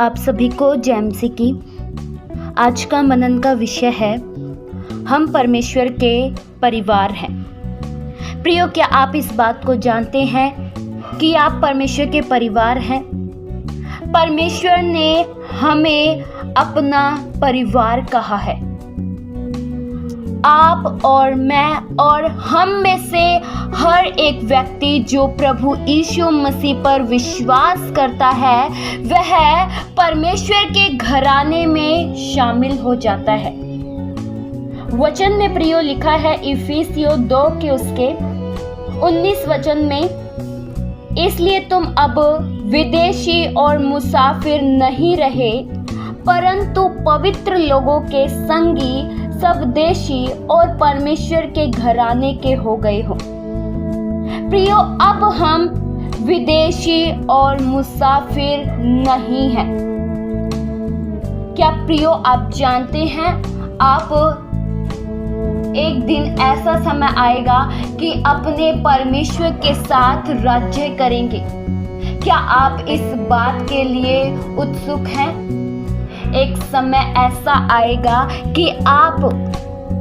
आप सभी को जय मसीह की। आज का मनन का विषय है हम परमेश्वर के परिवार हैं। प्रियो, क्या आप इस बात को जानते हैं कि आप परमेश्वर के परिवार हैं? परमेश्वर ने हमें अपना परिवार कहा है। आप और मैं और हम में से हर एक व्यक्ति जो प्रभु यीशु मसीह पर विश्वास करता है वह परमेश्वर के घराने में शामिल हो जाता है। वचन में प्रियो लिखा है इफिसियों 2 के उसके 19 वचन में, इसलिए तुम अब विदेशी और मुसाफिर नहीं रहे परंतु पवित्र लोगों के संगी, सबदेशी और परमेश्वर के घराने के हो गए हो। प्रियो, अब हम विदेशी और मुसाफिर नहीं हैं। क्या प्रियो आप जानते हैं, आप एक दिन ऐसा समय आएगा कि अपने परमेश्वर के साथ राज्य करेंगे। क्या आप इस बात के लिए उत्सुक हैं? एक समय ऐसा आएगा कि आप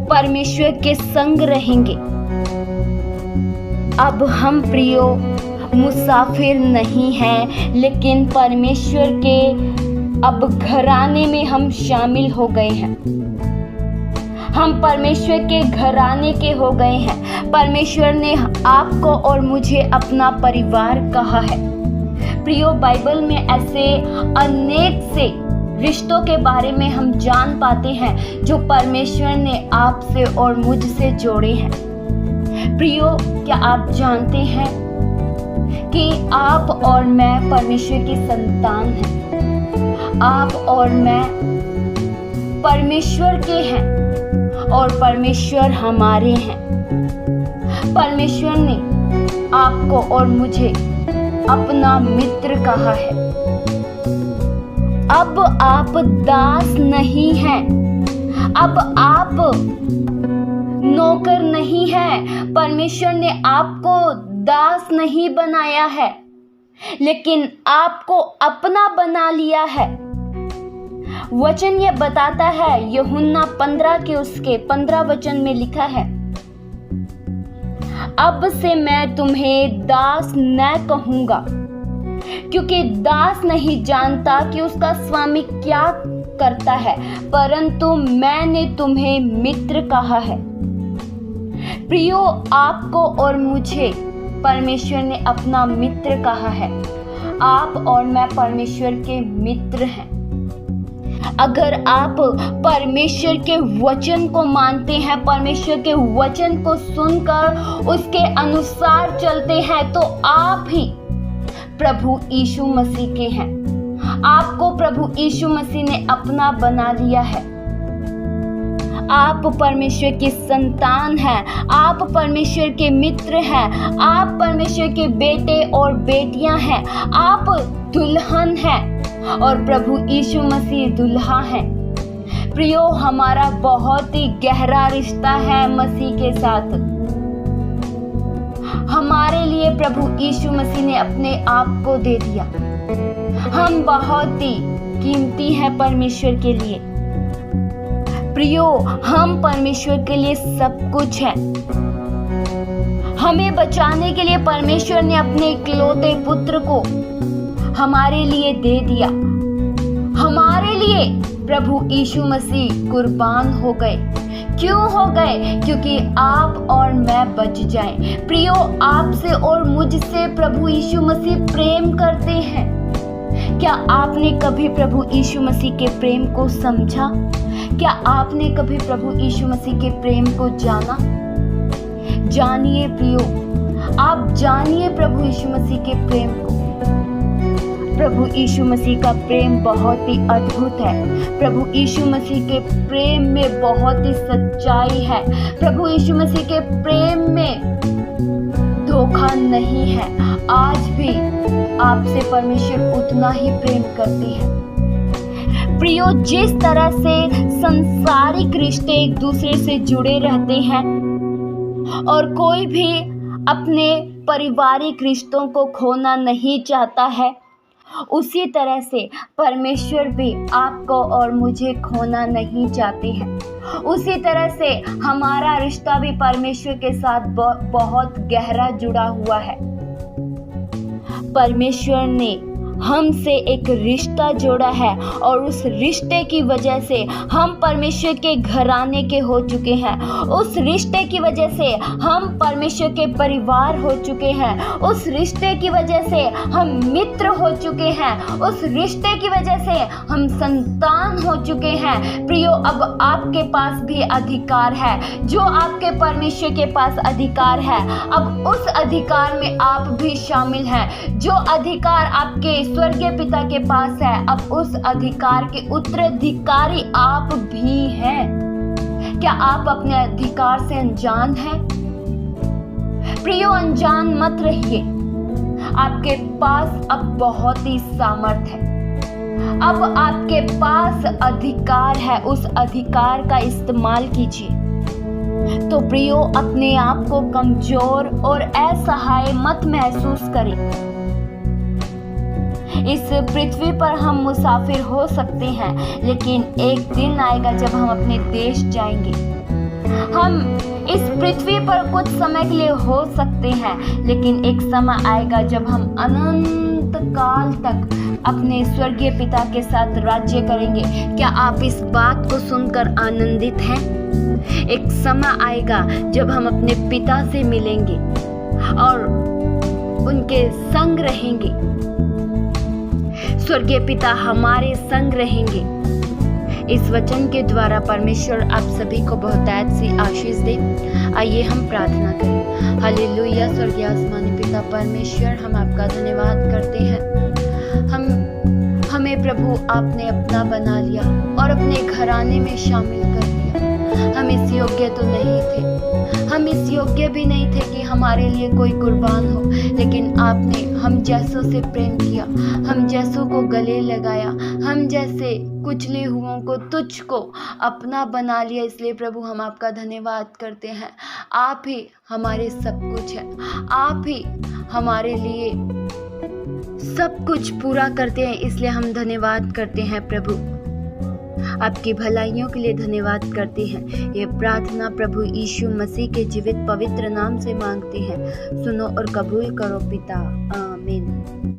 परमेश्वर के संग रहेंगे। अब हम प्रियो मुसाफिर नहीं हैं, लेकिन परमेश्वर के अब घराने में हम शामिल हो गए हैं। हम परमेश्वर के घराने के हो गए हैं। परमेश्वर ने आपको और मुझे अपना परिवार कहा है। प्रियो, बाइबल में ऐसे अनेक से रिश्तों के बारे में हम जान पाते हैं जो परमेश्वर ने आपसे और मुझसे जोड़े हैं। प्रियो, क्या आप जानते हैं कि आप और मैं परमेश्वर की संतान हैं? आप और मैं परमेश्वर के हैं और परमेश्वर हमारे हैं। परमेश्वर ने आपको और मुझे अपना मित्र कहा है। अब आप दास नहीं हैं, अब आप नौकर नहीं हैं। परमेश्वर ने आपको दास नहीं बनाया है, लेकिन आपको अपना बना लिया है। वचन ये बताता है, यूहन्ना 15 के उसके 15 वचन में लिखा है, अब से मैं तुम्हें दास न कहूंगा, क्योंकि दास नहीं जानता कि उसका स्वामी क्या करता है, परंतु मैंने तुम्हें मित्र कहा है। प्रियो, आपको और मुझे परमेश्वर ने अपना मित्र कहा है। आप और मैं परमेश्वर के मित्र हैं। अगर आप परमेश्वर के वचन को मानते हैं, परमेश्वर के वचन को सुनकर उसके अनुसार चलते हैं, तो आप ही प्रभु यीशु मसीह के हैं। आपको प्रभु यीशु मसीह ने अपना बना लिया है। आप परमेश्वर की संतान हैं। आप परमेश्वर के मित्र हैं। आप परमेश्वर के बेटे और बेटियां हैं। आप दुल्हन हैं और प्रभु यीशु मसीह दुल्हा हैं। प्रियो, हमारा बहुत ही गहरा रिश्ता है मसीह के साथ। हमारे लिए प्रभु यीशु मसीह ने अपने आप को दे दिया। हम बहुत ही कीमती हैं परमेश्वर के लिए। प्रियो, हम परमेश्वर के लिए सब कुछ हैं। हमें बचाने के लिए परमेश्वर ने अपने इकलौते पुत्र को हमारे लिए दे दिया। हमारे लिए प्रभु यीशु मसीह कुर्बान हो गए। क्यों हो गए? क्योंकि आप और मैं बच जाएं। प्रियो, आपसे और मुझसे प्रभु यीशु मसीह प्रेम करते हैं। क्या आपने कभी प्रभु यीशु मसीह के प्रेम को समझा? क्या आपने कभी प्रभु यीशु मसीह के प्रेम को जाना? जानिए प्रियो, आप जानिए प्रभु यीशु मसीह के प्रेम को। प्रभु यीशु मसीह का प्रेम बहुत ही अद्भुत है। प्रभु यीशु मसीह के प्रेम में बहुत ही सच्चाई है। प्रभु यीशु मसीह के प्रेम में धोखा नहीं है। आज भी आपसे परमेश्वर उतना ही प्रेम करते हैं। प्रियो, जिस तरह से संसारिक रिश्ते एक दूसरे से जुड़े रहते हैं और कोई भी अपने पारिवारिक रिश्तों को खोना नहीं चाहता है, उसी तरह से परमेश्वर भी आपको और मुझे खोना नहीं चाहते हैं। उसी तरह से हमारा रिश्ता भी परमेश्वर के साथ बहुत गहरा जुड़ा हुआ है। परमेश्वर ने हमसे एक रिश्ता जोड़ा है और उस रिश्ते की वजह से हम परमेश्वर के घराने के हो चुके हैं। उस रिश्ते की वजह से हम परमेश्वर के परिवार हो चुके हैं। उस रिश्ते की वजह से हम मित्र हो चुके हैं। उस रिश्ते की वजह से हम संतान हो चुके हैं। प्रियो, अब आपके पास भी अधिकार है जो आपके परमेश्वर के पास अधिकार है। अब उस अधिकार में आप भी शामिल हैं। जो अधिकार आपके स्वर्गीय पिता के पास है, अब उस अधिकार के उत्तराधिकारी आप भी हैं। क्या आप अपने अधिकार से अनजान हैं? प्रियो, अनजान मत रहिए। आपके पास अब बहुत ही सामर्थ है। अब आपके पास अधिकार है, उस अधिकार का इस्तेमाल कीजिए। तो प्रियो, अपने आप को कमजोर और असहाय मत महसूस करें। इस पृथ्वी पर हम मुसाफिर हो सकते हैं, लेकिन एक दिन आएगा जब हम अपने देश जाएंगे। हम इस पृथ्वी पर कुछ समय के लिए हो सकते हैं, लेकिन एक समय आएगा जब हम अनंत काल तक अपने स्वर्गीय पिता के साथ राज्य करेंगे। क्या आप इस बात को सुनकर आनंदित हैं? एक समय आएगा जब हम अपने पिता से मिलेंगे और उनके संग रहेंगे। स्वर्गीय पिता हमारे संग रहेंगे। इस वचन के द्वारा परमेश्वर आप सभी को बहुतायत सी आशीष दे। आइए हम प्रार्थना करें। हालेलुया। स्वर्गीय आसमानी पिता परमेश्वर, हम आपका धन्यवाद करते हैं। हमें प्रभु आपने अपना बना लिया और अपने घराने में शामिल कर लिया। हम इस योग्य तो नहीं थे, हम इस योग्य भी नहीं थे कि हमारे लिए कोई कुर्बान हो, लेकिन आपने हम जैसों से प्रेम किया, हम जैसों को गले लगाया, हम जैसे कुचले हुओं को, तुझको अपना बना लिया। इसलिए प्रभु हम आपका धन्यवाद करते हैं। आप ही हमारे सब कुछ हैं, आप ही हमारे लिए सब कुछ पूरा करते हैं। इसलिए हम धन्यवाद करते हैं प्रभु, आपकी भलाइयों के लिए धन्यवाद करते हैं। ये प्रार्थना प्रभु यीशु मसीह के जीवित पवित्र नाम से मांगते हैं। सुनो और कबूल करो पिता। आमीन।